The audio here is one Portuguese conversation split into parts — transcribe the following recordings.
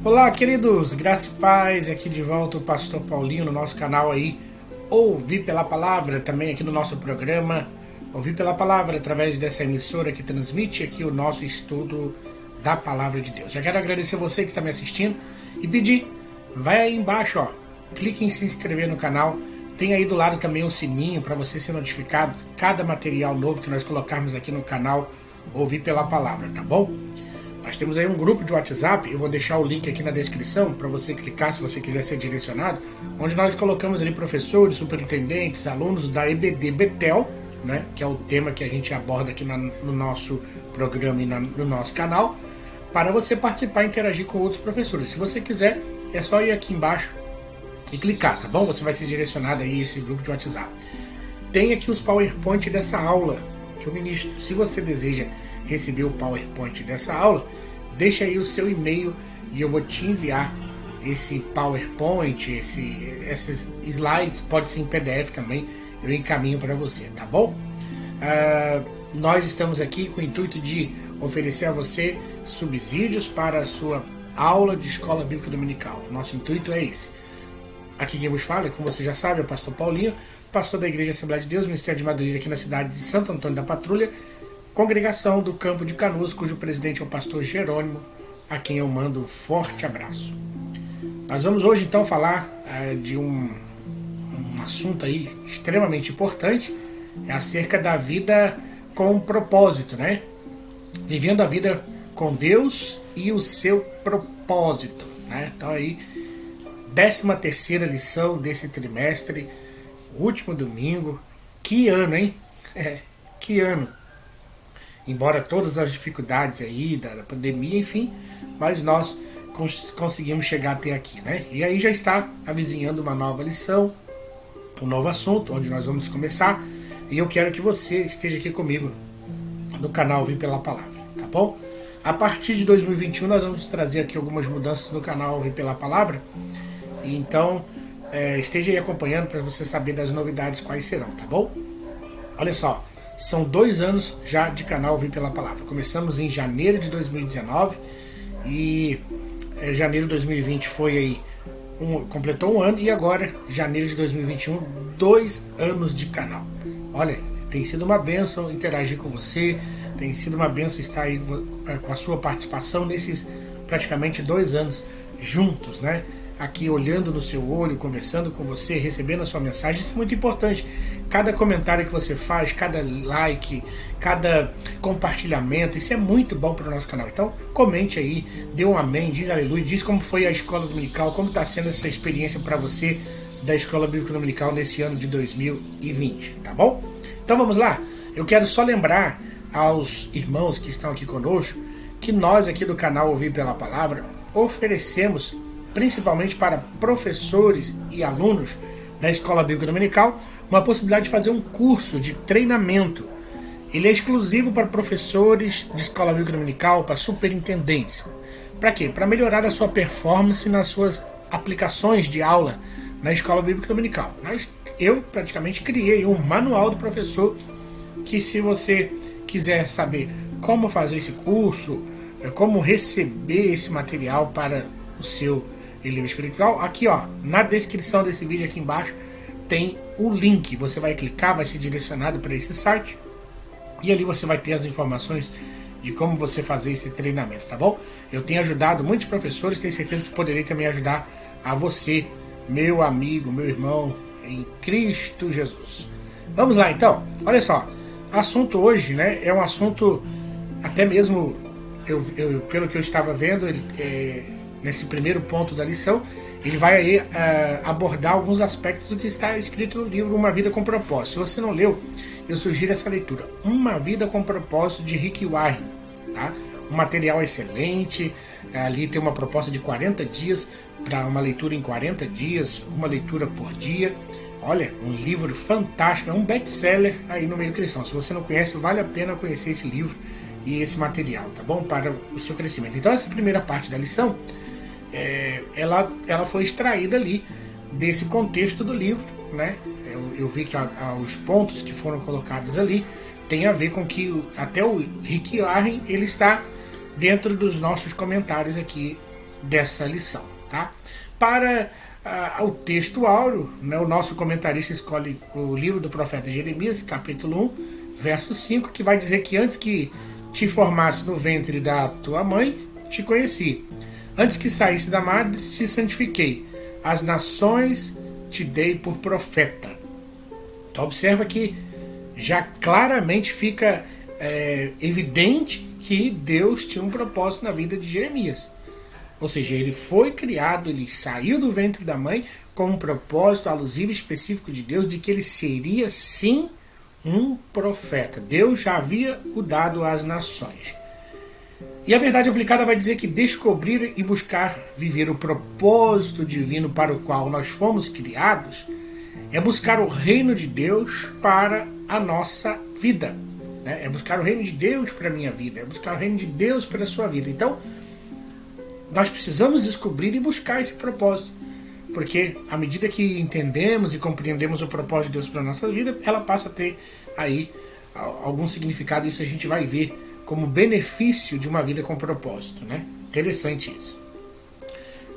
Olá, queridos, graça e paz, aqui de volta o pastor Paulinho no nosso canal aí, Ouvir pela Palavra, também aqui no nosso programa, Ouvir pela Palavra, através dessa emissora que transmite aqui o nosso estudo da Palavra de Deus. Já quero agradecer você que está me assistindo e pedir, vai aí embaixo, ó, clique em se inscrever no canal, tem aí do lado também um sininho para você ser notificado de cada material novo que nós colocarmos aqui no canal Ouvir pela Palavra, tá bom? Nós temos aí um grupo de WhatsApp, eu vou deixar o link aqui na descrição para você clicar se você quiser ser direcionado, onde nós colocamos ali professores, superintendentes, alunos da EBD Betel, né, que é o tema que a gente aborda aqui no nosso programa e no nosso canal, para você participar e interagir com outros professores. Se você quiser, é só ir aqui embaixo e clicar, tá bom? Você vai ser direcionado aí a esse grupo de WhatsApp. Tem aqui os PowerPoint dessa aula que eu ministro. Se você deseja receber o PowerPoint dessa aula, deixa aí o seu e-mail e eu vou te enviar esse PowerPoint, esses slides, pode ser em PDF também, eu encaminho para você, tá bom? Nós estamos aqui com o intuito de oferecer a você subsídios para a sua aula de escola bíblica dominical. Nosso intuito é esse. Aqui quem vos fala, como você já sabe, é o pastor Paulinho, pastor da Igreja Assembleia de Deus, Ministério de Madureira aqui na cidade de Santo Antônio da Patrulha, congregação do Campo de Canoas, cujo presidente é o pastor Jerônimo, a quem eu mando um forte abraço. Nós vamos hoje então falar de um assunto aí extremamente importante, acerca da vida com propósito, né? Vivendo a vida com Deus e o seu propósito, né? Então aí, 13ª lição desse trimestre, último domingo. Que ano, hein? Que ano! Embora todas as dificuldades aí da pandemia, enfim, mas nós conseguimos chegar até aqui, né? E aí já está avizinhando uma nova lição, um novo assunto, onde nós vamos começar, e eu quero que você esteja aqui comigo no canal Ouvir pela Palavra, tá bom? A partir de 2021 nós vamos trazer aqui algumas mudanças no canal Ouvir pela Palavra, e então esteja aí acompanhando para você saber das novidades quais serão, tá bom? Olha só, são 2 anos já de canal Ouvir pela Palavra. Começamos em janeiro de 2019 e janeiro de 2020 foi aí, completou 1 ano, e agora, janeiro de 2021, 2 anos de canal. Olha, tem sido uma bênção interagir com você, tem sido uma bênção estar aí com a sua participação nesses praticamente 2 anos juntos, né? Aqui olhando no seu olho, conversando com você, recebendo a sua mensagem. Isso é muito importante. Cada comentário que você faz, cada like, cada compartilhamento, isso é muito bom para o nosso canal. Então comente aí, dê um amém, diz aleluia, diz como foi a escola dominical, como está sendo essa experiência para você da escola bíblica dominical nesse ano de 2020, tá bom? Então vamos lá. Eu quero só lembrar aos irmãos que estão aqui conosco que nós aqui do canal Ouvir pela Palavra oferecemos, principalmente para professores e alunos da Escola Bíblica Dominical, uma possibilidade de fazer um curso de treinamento. Ele é exclusivo para professores de Escola Bíblica Dominical, para superintendentes. Para quê? Para melhorar a sua performance nas suas aplicações de aula na Escola Bíblica Dominical. Mas eu praticamente criei um manual do professor que, se você quiser saber como fazer esse curso, como receber esse material para o seu livro espiritual, aqui ó, na descrição desse vídeo aqui embaixo tem o link, você vai clicar, vai ser direcionado para esse site e ali você vai ter as informações de como você fazer esse treinamento, tá bom? Eu tenho ajudado muitos professores, tenho certeza que poderei também ajudar a você, meu amigo, meu irmão em Cristo Jesus. Vamos lá então, olha só, assunto hoje, né, é um assunto até mesmo, pelo que eu estava vendo, nesse primeiro ponto da lição, ele vai aí abordar alguns aspectos do que está escrito no livro Uma Vida com Propósito. Se você não leu, eu sugiro essa leitura, Uma Vida com Propósito, de Rick Warren, tá? Um material excelente, ali tem uma proposta de 40 dias, para uma leitura em 40 dias, uma leitura por dia. Olha, um livro fantástico, é um best-seller aí no meio cristão. Se você não conhece, vale a pena conhecer esse livro e esse material, tá bom? Para o seu crescimento. Então essa primeira parte da lição, ela foi extraída ali desse contexto do livro, né? Eu vi que os pontos que foram colocados ali tem a ver com que até o Rick Warren, ele está dentro dos nossos comentários aqui dessa lição, tá? Para o texto áureo, né, o nosso comentarista escolhe o livro do profeta Jeremias, capítulo 1, verso 5, que vai dizer que antes que te formasse no ventre da tua mãe, te conheci. Antes que saísse da madre, te santifiquei. As nações te dei por profeta. Então observa que já claramente fica evidente que Deus tinha um propósito na vida de Jeremias. Ou seja, ele foi criado, ele saiu do ventre da mãe com um propósito alusivo e específico de Deus, de que ele seria sim um profeta. Deus já havia o dado às nações. E a verdade aplicada vai dizer que descobrir e buscar viver o propósito divino para o qual nós fomos criados é buscar o reino de Deus para a nossa vida. É buscar o reino de Deus para a minha vida, é buscar o reino de Deus para a sua vida. Então, nós precisamos descobrir e buscar esse propósito, porque à medida que entendemos e compreendemos o propósito de Deus para a nossa vida, ela passa a ter aí algum significado. Isso a gente vai ver como benefício de uma vida com propósito, né? Interessante isso.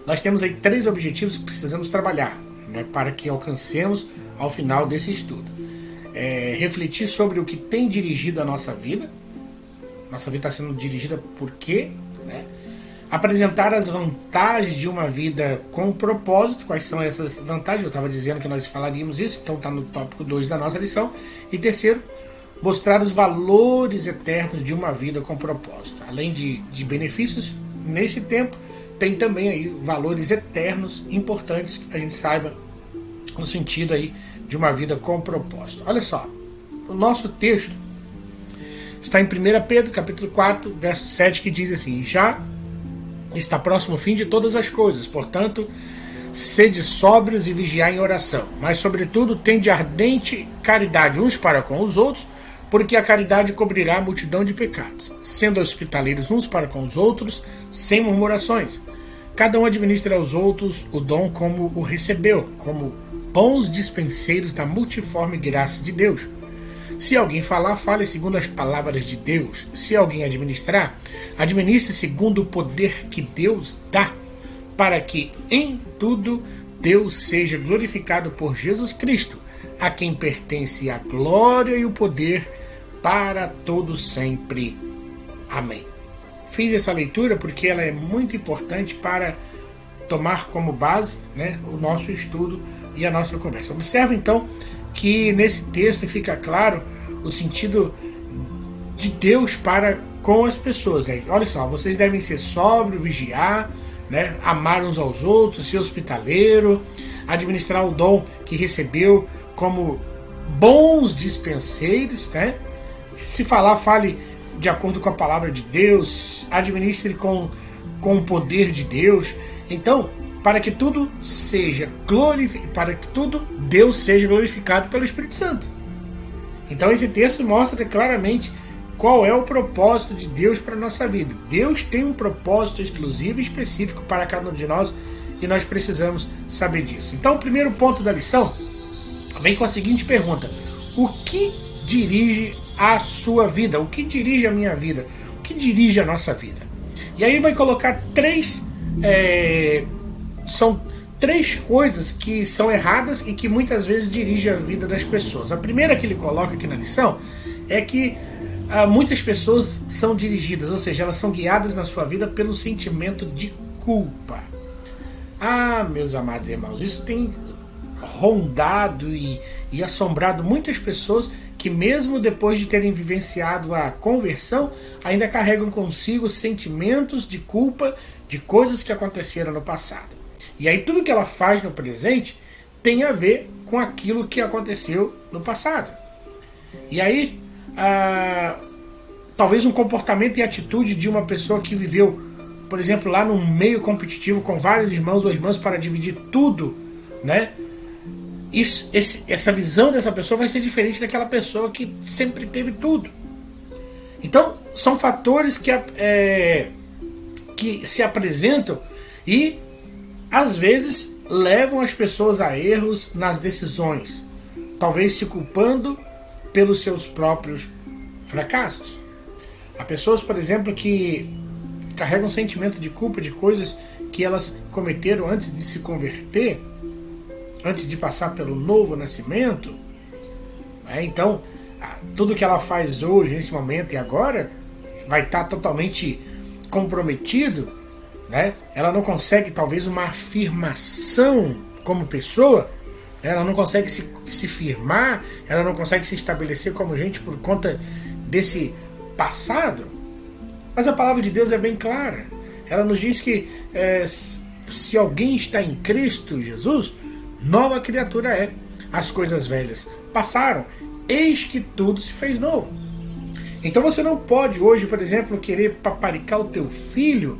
Nós temos aí 3 objetivos que precisamos trabalhar, né, para que alcancemos ao final desse estudo. Refletir sobre o que tem dirigido a nossa vida. Nossa vida está sendo dirigida por quê? Né? Apresentar as vantagens de uma vida com propósito. Quais são essas vantagens? Eu estava dizendo que nós falaríamos isso, então está no tópico 2 da nossa lição. E terceiro, mostrar os valores eternos de uma vida com propósito. Além de benefícios, nesse tempo, tem também aí valores eternos importantes que a gente saiba no sentido aí de uma vida com propósito. Olha só, o nosso texto está em 1 Pedro, capítulo 4, verso 7, que diz assim: já está próximo o fim de todas as coisas, portanto, sede sóbrios e vigiai em oração, mas sobretudo tende ardente caridade uns para com os outros, porque a caridade cobrirá a multidão de pecados, sendo hospitaleiros uns para com os outros, sem murmurações. Cada um administra aos outros o dom como o recebeu, como bons dispenseiros da multiforme graça de Deus. Se alguém falar, fale segundo as palavras de Deus. Se alguém administrar, administre segundo o poder que Deus dá, para que em tudo Deus seja glorificado por Jesus Cristo, a quem pertence a glória e o poder para todo sempre. Amém. Fiz essa leitura porque ela é muito importante para tomar como base, né, o nosso estudo e a nossa conversa. Observe então que nesse texto fica claro o sentido de Deus para com as pessoas, né? Olha só, vocês devem ser sóbrios, vigiar, né, amar uns aos outros, ser hospitaleiro, administrar o dom que recebeu como bons dispenseiros, né? Se falar, fale de acordo com a palavra de Deus, administre com o poder de Deus. Então, para que tudo seja glorificado, para que tudo Deus seja glorificado pelo Espírito Santo. Então esse texto mostra claramente qual é o propósito de Deus para a nossa vida. Deus tem um propósito exclusivo e específico para cada um de nós e nós precisamos saber disso. Então o primeiro ponto da lição vem com a seguinte pergunta: o que dirige a sua vida? O que dirige a minha vida? O que dirige a nossa vida? E aí vai colocar são 3 coisas que são erradas e que muitas vezes dirigem a vida das pessoas. A primeira que ele coloca aqui na lição é que muitas pessoas são dirigidas, ou seja, elas são guiadas na sua vida pelo sentimento de culpa. Meus amados irmãos, isso tem rondado e assombrado muitas pessoas que mesmo depois de terem vivenciado a conversão, ainda carregam consigo sentimentos de culpa de coisas que aconteceram no passado. E aí tudo que ela faz no presente tem a ver com aquilo que aconteceu no passado. E aí, talvez um comportamento e atitude de uma pessoa que viveu, por exemplo, lá num meio competitivo com vários irmãos ou irmãs para dividir tudo, né? Essa visão dessa pessoa vai ser diferente daquela pessoa que sempre teve tudo. Então, são fatores que se apresentam e, às vezes, levam as pessoas a erros nas decisões, talvez se culpando pelos seus próprios fracassos. Há pessoas, por exemplo, que carregam um sentimento de culpa de coisas que elas cometeram antes de se converter, antes de passar pelo novo nascimento. Então, tudo que ela faz hoje, nesse momento e agora, vai estar totalmente comprometido, né? Ela não consegue, talvez, uma afirmação como pessoa, ela não consegue se firmar, ela não consegue se estabelecer como gente por conta desse passado. Mas a palavra de Deus é bem clara. Ela nos diz que se alguém está em Cristo Jesus, nova criatura é. As coisas velhas passaram, eis que tudo se fez novo. Então você não pode hoje, por exemplo, querer paparicar o teu filho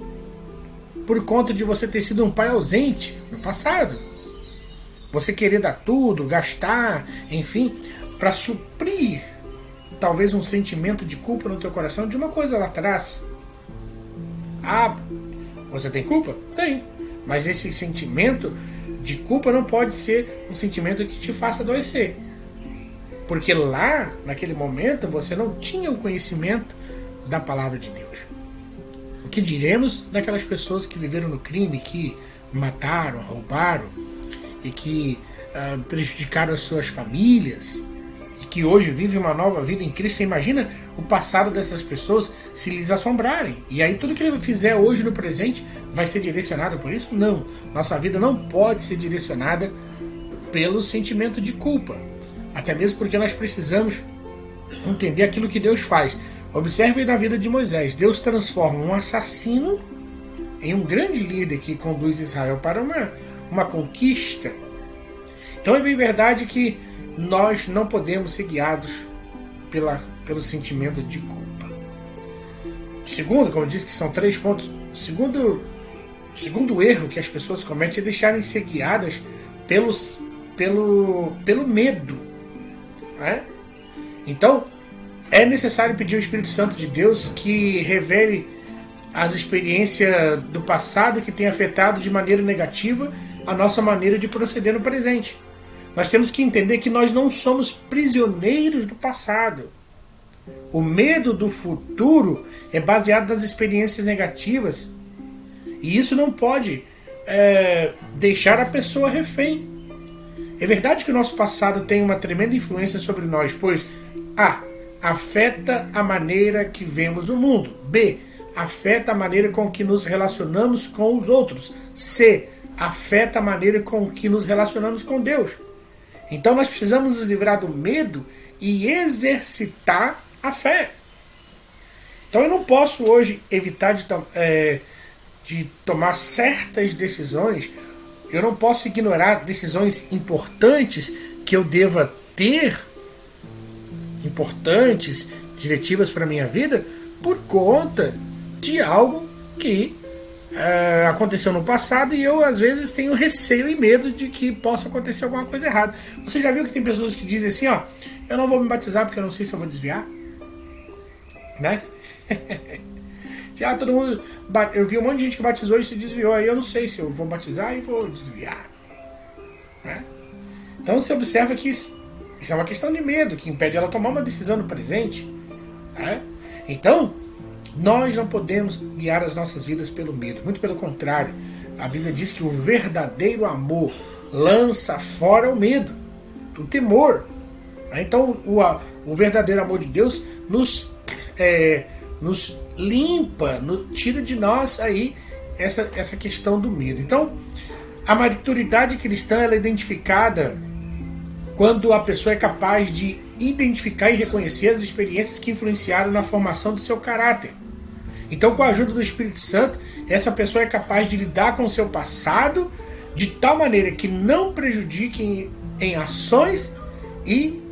por conta de você ter sido um pai ausente no passado. Você querer dar tudo, gastar, enfim, para suprir talvez um sentimento de culpa no teu coração de uma coisa lá atrás. Ah, você tem culpa? Tem. Mas esse sentimento de culpa não pode ser um sentimento que te faça adoecer. Porque lá, naquele momento, você não tinha o conhecimento da palavra de Deus. O que diremos daquelas pessoas que viveram no crime, que mataram, roubaram e que prejudicaram as suas famílias e que hoje vivem uma nova vida em Cristo? Você imagina o passado dessas pessoas se lhes assombrarem. E aí tudo que ele fizer hoje no presente vai ser direcionado por isso? Não. Nossa vida não pode ser direcionada pelo sentimento de culpa. Até mesmo porque nós precisamos entender aquilo que Deus faz. Observe na vida de Moisés. Deus transforma um assassino em um grande líder que conduz Israel para uma conquista. Então é bem verdade que nós não podemos ser guiados pelo sentimento de culpa. Segundo, como eu disse que são 3 pontos, segundo erro que as pessoas cometem é deixarem ser guiadas pelo medo. Né? Então, é necessário pedir ao Espírito Santo de Deus que revele as experiências do passado que tem afetado de maneira negativa a nossa maneira de proceder no presente. Nós temos que entender que nós não somos prisioneiros do passado. O medo do futuro é baseado nas experiências negativas. E isso não pode deixar a pessoa refém. É verdade que o nosso passado tem uma tremenda influência sobre nós, pois A. Afeta a maneira que vemos o mundo. B. Afeta a maneira com que nos relacionamos com os outros. C. Afeta a maneira com que nos relacionamos com Deus. Então nós precisamos nos livrar do medo e exercitar a fé. Então eu não posso hoje evitar de tomar certas decisões. Eu não posso ignorar decisões importantes que eu deva ter, importantes, diretivas para a minha vida, por conta de algo que aconteceu no passado e eu às vezes tenho receio e medo de que possa acontecer alguma coisa errada. Você já viu que tem pessoas que dizem assim, eu não vou me batizar porque eu não sei se eu vou desviar? Né? Todo mundo, eu vi um monte de gente que batizou e se desviou, aí eu não sei se eu vou batizar e vou desviar. Né? Então você observa que isso é uma questão de medo, que impede ela tomar uma decisão no presente. Né? Então, nós não podemos guiar as nossas vidas pelo medo, muito pelo contrário. A Bíblia diz que o verdadeiro amor lança fora o medo, o temor. Então o verdadeiro amor de Deus nos limpa, tira de nós aí essa questão do medo. Então a maturidade cristã ela é identificada quando a pessoa é capaz de identificar e reconhecer as experiências que influenciaram na formação do seu caráter. Então, com a ajuda do Espírito Santo, essa pessoa é capaz de lidar com o seu passado de tal maneira que não prejudique em ações e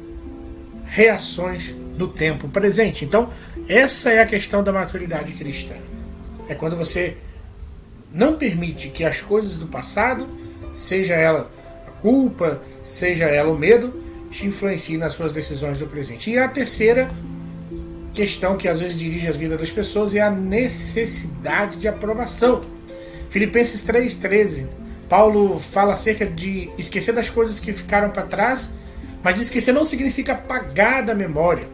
reações no tempo presente. Então, essa é a questão da maturidade cristã. É quando você não permite que as coisas do passado, seja ela a culpa, seja ela o medo, te influenciem nas suas decisões do presente. E a terceira questão que às vezes dirige as vidas das pessoas é a necessidade de aprovação. Filipenses 3,13, Paulo fala acerca de esquecer das coisas que ficaram para trás, mas esquecer não significa apagar da memória.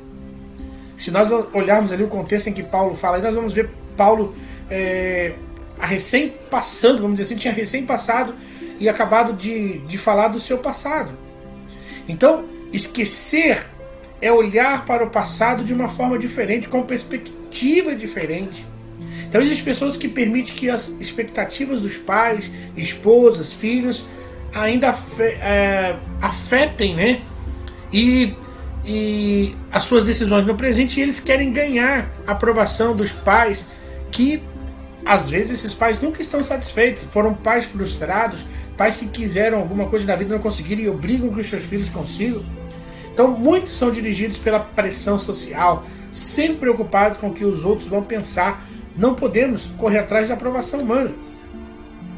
Se nós olharmos ali o contexto em que Paulo fala, nós vamos ver Paulo recém passando, vamos dizer assim, tinha recém passado e acabado de falar do seu passado. Então, esquecer é olhar para o passado de uma forma diferente, com perspectiva diferente. Então existem pessoas que permitem que as expectativas dos pais, esposas, filhos ainda afetem, né? E as suas decisões no presente, e eles querem ganhar a aprovação dos pais, que às vezes esses pais nunca estão satisfeitos, foram pais frustrados, pais que quiseram alguma coisa na vida e não conseguiram e obrigam que os seus filhos consigam. Então muitos são dirigidos pela pressão social, sempre preocupados com o que os outros vão pensar. Não podemos correr atrás da aprovação humana.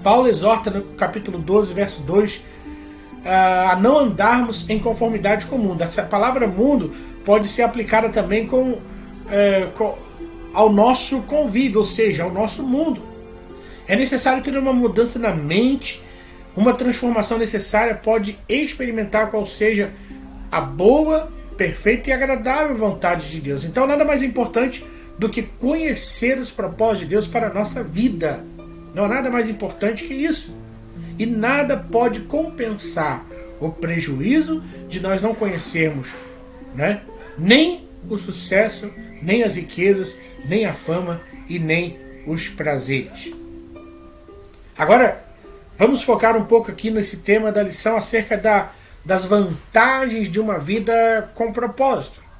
Paulo exorta no capítulo 12, verso 2, a não andarmos em conformidade com o mundo. Essa palavra mundo pode ser aplicada também ao nosso convívio, ou seja, ao nosso mundo. É necessário ter uma mudança na mente, uma transformação necessária, pode experimentar qual seja a boa, perfeita e agradável vontade de Deus. Então nada mais importante do que conhecer os propósitos de Deus para a nossa vida. Não há nada mais importante que isso. E nada pode compensar o prejuízo de nós não conhecermos, né? Nem o sucesso, nem as riquezas, nem a fama e nem os prazeres. Agora, vamos focar um pouco aqui nesse tema da lição acerca das vantagens de uma vida com propósito.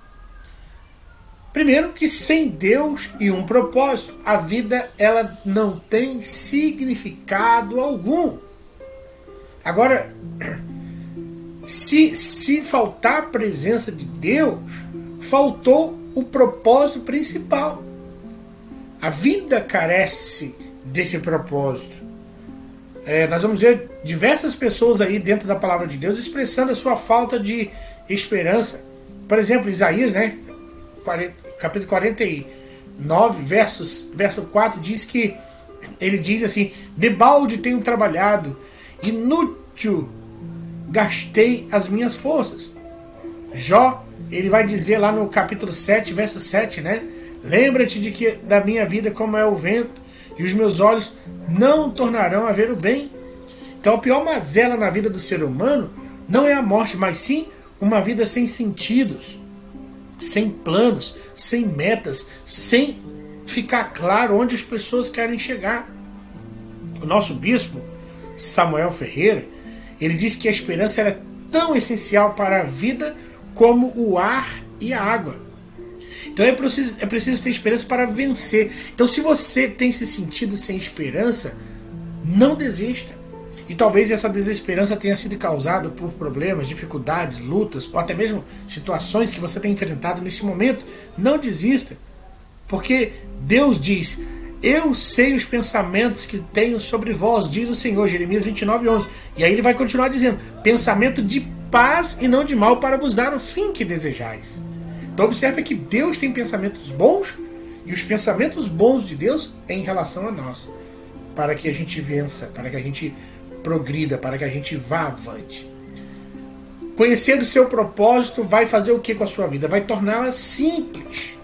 Primeiro, que sem Deus e um propósito, a vida ela não tem significado algum. Agora, se faltar a presença de Deus, faltou o propósito principal. A vida carece desse propósito. Nós vamos ver diversas pessoas aí dentro da palavra de Deus expressando a sua falta de esperança. Por exemplo, Isaías, né? Capítulo 49, verso 4, diz que ele diz assim: debalde tenho trabalhado, inútil gastei as minhas forças. Jó, ele vai dizer lá no capítulo 7, verso 7, né? Lembra-te de que da minha vida como é o vento, e os meus olhos não tornarão a ver o bem. Então a pior mazela na vida do ser humano não é a morte, mas sim uma vida sem sentidos, sem planos, sem metas, sem ficar claro onde as pessoas querem chegar. O nosso bispo, Samuel Ferreira, ele diz que a esperança é tão essencial para a vida como o ar e a água. Então é preciso ter esperança para vencer. Então se você tem se sentido sem esperança, não desista. E talvez essa desesperança tenha sido causada por problemas, dificuldades, lutas, ou até mesmo situações que você tem enfrentado nesse momento. Não desista. Porque Deus diz: eu sei os pensamentos que tenho sobre vós, diz o Senhor, Jeremias 29:11. E aí ele vai continuar dizendo: pensamento de paz e não de mal, para vos dar o fim que desejais. Então observe que Deus tem pensamentos bons, e os pensamentos bons de Deus é em relação a nós, para que a gente vença, para que a gente progrida, para que a gente vá avante. Conhecer o seu propósito vai fazer o que com a sua vida? Vai torná-la simples.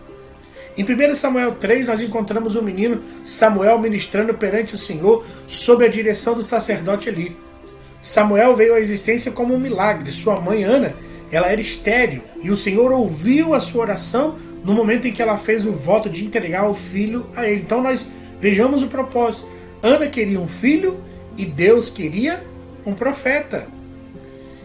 Em 1 Samuel 3, nós encontramos o menino Samuel ministrando perante o Senhor sob a direção do sacerdote Eli. Samuel veio à existência como um milagre. Sua mãe, Ana, ela era estéril, e o Senhor ouviu a sua oração no momento em que ela fez o voto de entregar o filho a ele. Então nós vejamos o propósito. Ana queria um filho e Deus queria um profeta.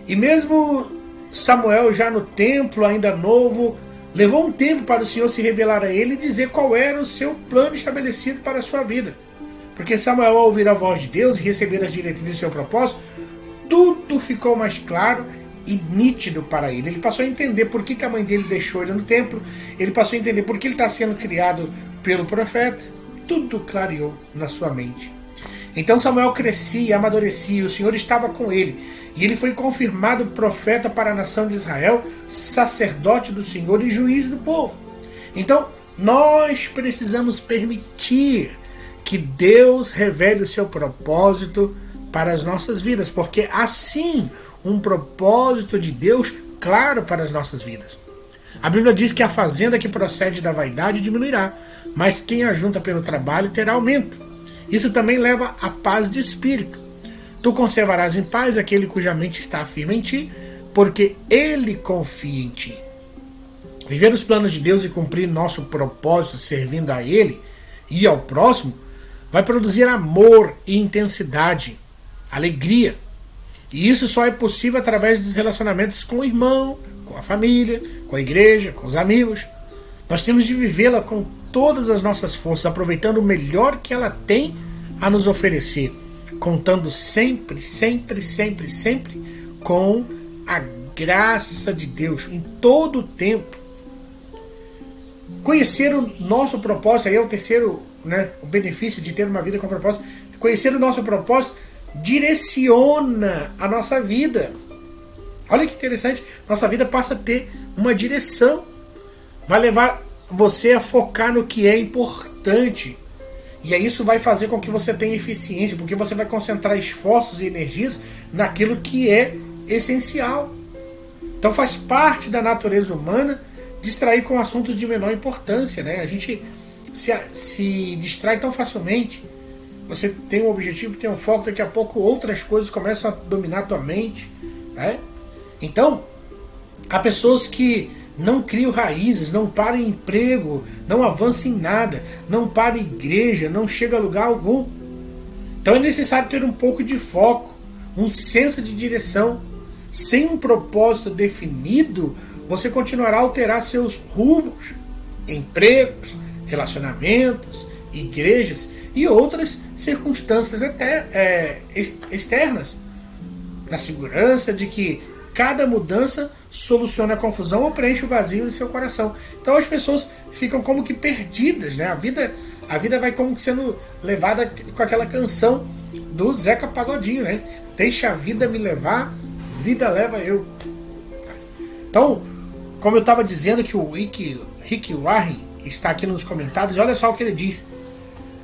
E mesmo Samuel já no templo, ainda novo, levou um tempo para o Senhor se revelar a ele e dizer qual era o seu plano estabelecido para a sua vida. Porque Samuel, ao ouvir a voz de Deus e receber as diretrizes do seu propósito, tudo ficou mais claro e nítido para ele. Ele passou a entender por que a mãe dele deixou ele no templo, ele passou a entender por que ele está sendo criado pelo profeta. Tudo clareou na sua mente. Então Samuel crescia, amadurecia, o Senhor estava com ele, e ele foi confirmado profeta para a nação de Israel, sacerdote do Senhor e juiz do povo. Então, nós precisamos permitir que Deus revele o seu propósito para as nossas vidas, porque assim, um propósito de Deus claro para as nossas vidas. A Bíblia diz que a fazenda que procede da vaidade diminuirá, mas quem ajunta pelo trabalho terá aumento. Isso também leva à paz de espírito. Tu conservarás em paz aquele cuja mente está firme em ti, porque ele confia em ti. Viver os planos de Deus e cumprir nosso propósito servindo a Ele e ao próximo vai produzir amor e intensidade, alegria. E isso só é possível através dos relacionamentos com o irmão, com a família, com a igreja, com os amigos. Nós temos de vivê-la com todas as nossas forças, aproveitando o melhor que ela tem a nos oferecer, contando sempre, sempre, sempre, sempre com a graça de Deus em todo o tempo. Conhecer o nosso propósito, aí é o terceiro, o benefício de ter uma vida com propósito. Conhecer o nosso propósito direciona a nossa vida. Olha que interessante, nossa vida passa a ter uma direção. Vai levar você a focar no que é importante. E aí isso vai fazer com que você tenha eficiência, porque você vai concentrar esforços e energias naquilo que é essencial. Então faz parte da natureza humana distrair com assuntos de menor importância, né? A gente se distrai tão facilmente. Você tem um objetivo, tem um foco, daqui a pouco outras coisas começam a dominar a tua mente, né? Então, há pessoas que não criam raízes, não param em emprego, não avançam em nada, não param em igreja, não chegam a lugar algum. Então é necessário ter um pouco de foco, um senso de direção. Sem um propósito definido, você continuará a alterar seus rumos, empregos, relacionamentos, igrejas e outras circunstâncias até externas, na segurança de que cada mudança soluciona a confusão ou preenche o vazio em seu coração. Então as pessoas ficam como que perdidas, né? A vida vai como que sendo levada com aquela canção do Zeca Pagodinho, né? Deixa a vida me levar, vida leva eu. Então, como eu estava dizendo que o Rick Warren está aqui nos comentários, olha só o que ele diz.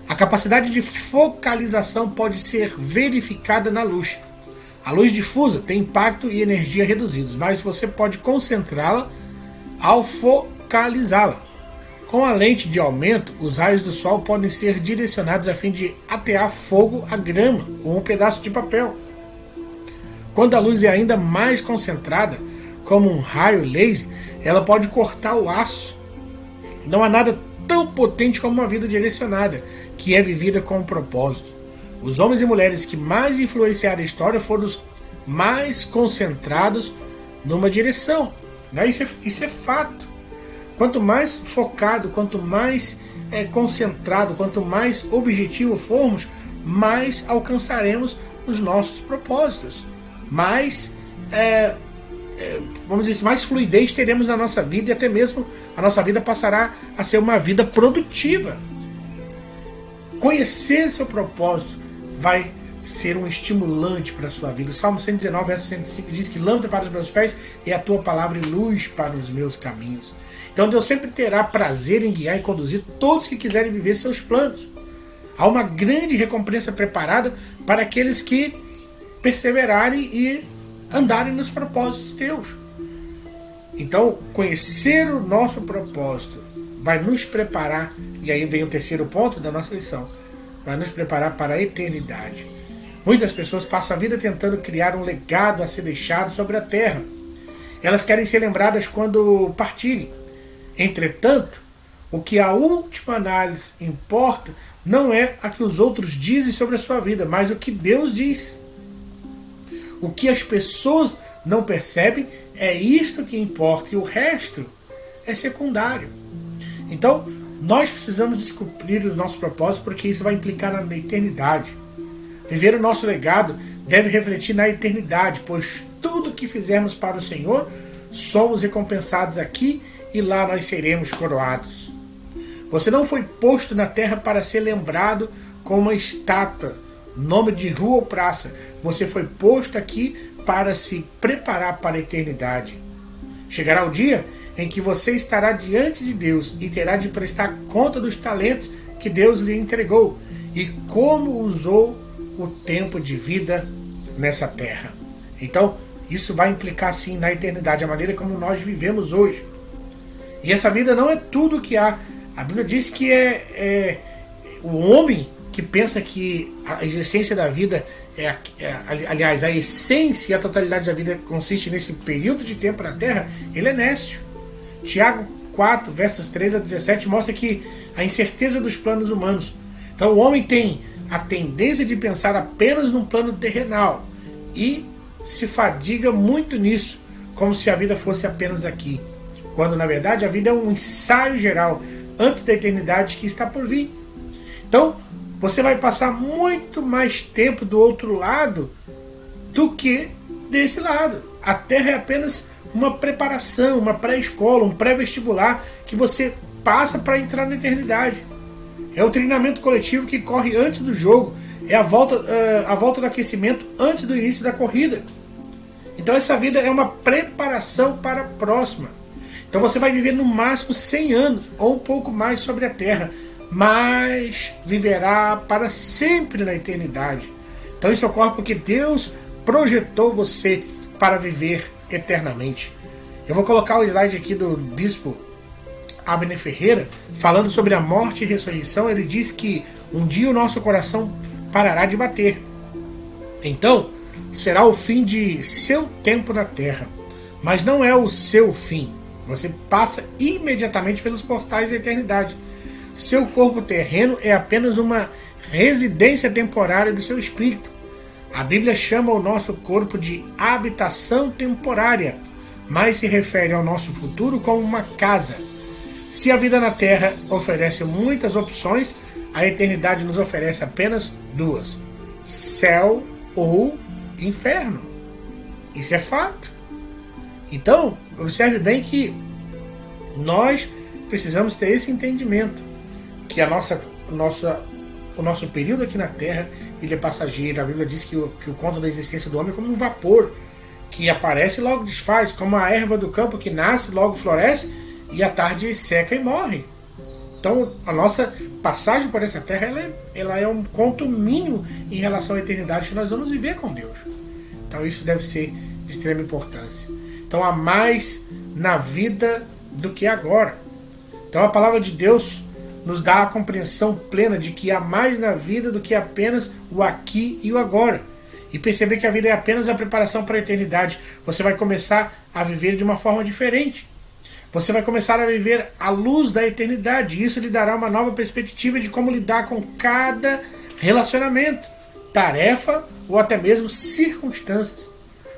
A capacidade de focalização pode ser verificada na luz. A luz difusa tem impacto e energia reduzidos, mas você pode concentrá-la ao focalizá-la. Com a lente de aumento, os raios do sol podem ser direcionados a fim de atear fogo à grama ou um pedaço de papel. Quando a luz é ainda mais concentrada, como um raio laser, ela pode cortar o aço. Não há nada tão potente como uma vida direcionada, que é vivida com um propósito. Os homens e mulheres que mais influenciaram a história foram os mais concentrados numa direção. Isso é fato. Quanto mais focado, quanto mais concentrado, quanto mais objetivo formos, mais alcançaremos os nossos propósitos. Mais, vamos dizer, mais fluidez teremos na nossa vida e até mesmo a nossa vida passará a ser uma vida produtiva. Conhecer seu propósito vai ser um estimulante para a sua vida. O Salmo 119, verso 105 diz que lâmpada para os meus pés e a tua palavra e luz para os meus caminhos. Então Deus sempre terá prazer em guiar e conduzir todos que quiserem viver seus planos. Há uma grande recompensa preparada para aqueles que perseverarem e andarem nos propósitos de Deus. Então, conhecer o nosso propósito vai nos preparar, e aí vem o terceiro ponto da nossa lição, vai nos preparar para a eternidade. Muitas pessoas passam a vida tentando criar um legado a ser deixado sobre a terra. Elas querem ser lembradas quando partirem. Entretanto, o que a última análise importa não é a que os outros dizem sobre a sua vida, mas o que Deus diz. O que as pessoas não percebem é isto que importa e o resto é secundário. Então, nós precisamos descobrir o nosso propósito porque isso vai implicar na eternidade. Viver o nosso legado deve refletir na eternidade, pois tudo que fizermos para o Senhor, somos recompensados aqui e lá nós seremos coroados. Você não foi posto na terra para ser lembrado com uma estátua, nome de rua ou praça. Você foi posto aqui para se preparar para a eternidade. Chegará o dia em que você estará diante de Deus e terá de prestar conta dos talentos que Deus lhe entregou e como usou o tempo de vida nessa terra. Então, isso vai implicar sim na eternidade, a maneira como nós vivemos hoje. E essa vida não é tudo o que há. A Bíblia diz que é o homem que pensa que a existência da vida aliás, a essência e a totalidade da vida consiste nesse período de tempo na Terra, ele é nécio. Tiago 4, versos 13 a 17 mostra que a incerteza dos planos humanos. Então o homem tem a tendência de pensar apenas num plano terrenal e se fadiga muito nisso, como se a vida fosse apenas aqui, quando na verdade a vida é um ensaio geral antes da eternidade que está por vir. Então você vai passar muito mais tempo do outro lado do que desse lado. A Terra é apenas uma preparação, uma pré-escola, um pré-vestibular que você passa para entrar na eternidade. É o treinamento coletivo que corre antes do jogo. É a volta do aquecimento antes do início da corrida. Então essa vida é uma preparação para a próxima. Então você vai viver no máximo 100 anos ou um pouco mais sobre a Terra, mas viverá para sempre na eternidade. Então isso ocorre porque Deus projetou você para viver eternamente. Eu vou colocar o slide aqui do bispo Abner Ferreira, falando sobre a morte e ressurreição. Ele diz que um dia o nosso coração parará de bater. Então, será o fim de seu tempo na Terra. Mas não é o seu fim. Você passa imediatamente pelos portais da eternidade. Seu corpo terreno é apenas uma residência temporária do seu espírito. A Bíblia chama o nosso corpo de habitação temporária, mas se refere ao nosso futuro como uma casa. Se a vida na Terra oferece muitas opções, a eternidade nos oferece apenas duas: céu ou inferno. Isso é fato. Então, observe bem que nós precisamos ter esse entendimento, que o nosso período aqui na Terra ele é passageiro. A Bíblia diz que o conto da existência do homem é como um vapor, que aparece e logo desfaz, como a erva do campo que nasce, logo floresce, e à tarde seca e morre. Então a nossa passagem por essa terra ela é um conto mínimo em relação à eternidade que nós vamos viver com Deus. Então isso deve ser de extrema importância. Então há mais na vida do que agora. Então a palavra de Deus nos dá a compreensão plena de que há mais na vida do que apenas o aqui e o agora. E perceber que a vida é apenas a preparação para a eternidade. Você vai começar a viver de uma forma diferente. Você vai começar a viver à luz da eternidade. E isso lhe dará uma nova perspectiva de como lidar com cada relacionamento, tarefa ou até mesmo circunstâncias.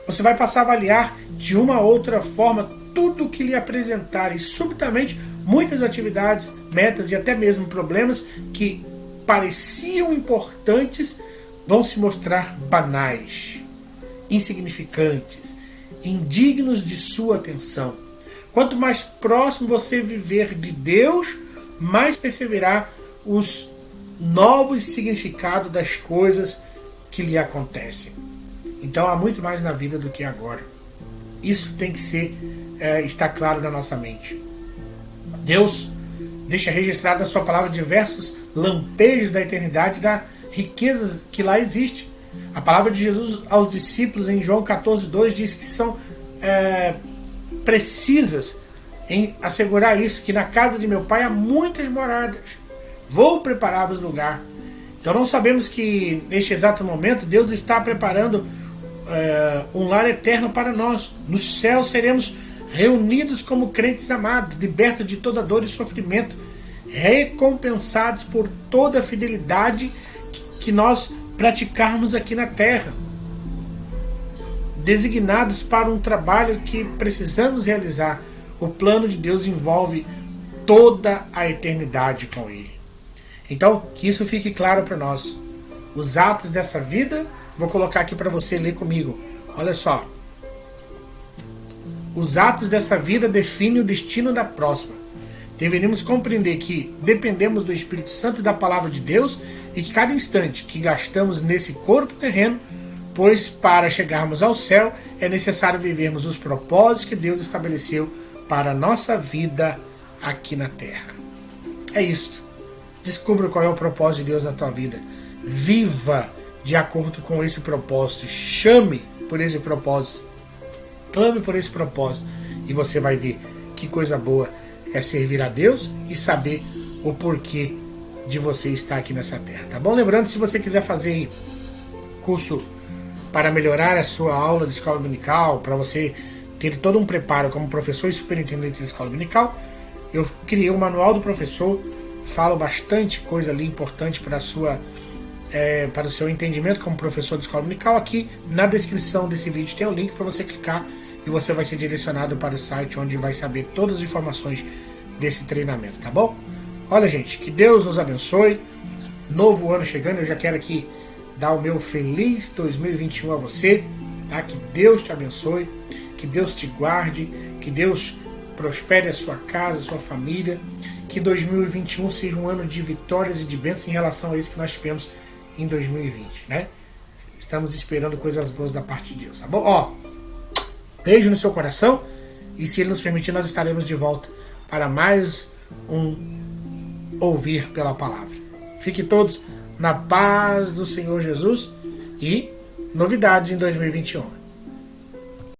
Você vai passar a avaliar de uma outra forma tudo o que lhe apresentar. E subitamente muitas atividades, metas e até mesmo problemas que pareciam importantes vão se mostrar banais, insignificantes, indignos de sua atenção. Quanto mais próximo você viver de Deus, mais perceberá os novos significados das coisas que lhe acontecem. Então há muito mais na vida do que agora. Isso tem que estar claro na nossa mente. Deus deixa registrado na sua palavra diversos lampejos da eternidade, da riqueza que lá existe. A palavra de Jesus aos discípulos em João 14:2 diz que são precisas em assegurar isso, que na casa de meu pai há muitas moradas. Vou preparar-vos lugar. Então não sabemos que neste exato momento Deus está preparando um lar eterno para nós. No céu seremos reunidos como crentes amados, libertos de toda dor e sofrimento, recompensados por toda a fidelidade que nós praticarmos aqui na terra, designados para um trabalho que precisamos realizar. O plano de Deus envolve toda a eternidade com Ele. Então, que isso fique claro para nós. Os atos dessa vida, vou colocar aqui para você ler comigo. Olha só. Os atos dessa vida definem o destino da próxima. Deveríamos compreender que dependemos do Espírito Santo e da Palavra de Deus e que cada instante que gastamos nesse corpo terreno, pois para chegarmos ao céu é necessário vivermos os propósitos que Deus estabeleceu para a nossa vida aqui na terra. É isto. Descubra qual é o propósito de Deus na tua vida. Viva de acordo com esse propósito. Chame por esse propósito. Clame por esse propósito. E você vai ver que coisa boa é servir a Deus e saber o porquê de você estar aqui nessa terra, tá bom? Lembrando, se você quiser fazer curso para melhorar a sua aula de escola dominical, para você ter todo um preparo como professor e superintendente de escola dominical, eu criei o manual do professor, falo bastante coisa ali importante para o seu entendimento como professor de escola dominical. Aqui na descrição desse vídeo tem o link para você clicar e você vai ser direcionado para o site onde vai saber todas as informações desse treinamento, tá bom? Olha, gente, que Deus nos abençoe. Novo ano chegando, eu já quero aqui dar o meu feliz 2021 a você, tá? Que Deus te abençoe, que Deus te guarde, que Deus prospere a sua casa, a sua família, que 2021 seja um ano de vitórias e de bênçãos em relação a isso que nós tivemos em 2020, né? Estamos esperando coisas boas da parte de Deus, tá bom? Ó, beijo no seu coração e, se Ele nos permitir, nós estaremos de volta para mais um Ouvir pela Palavra. Fiquem todos na paz do Senhor Jesus e novidades em 2021.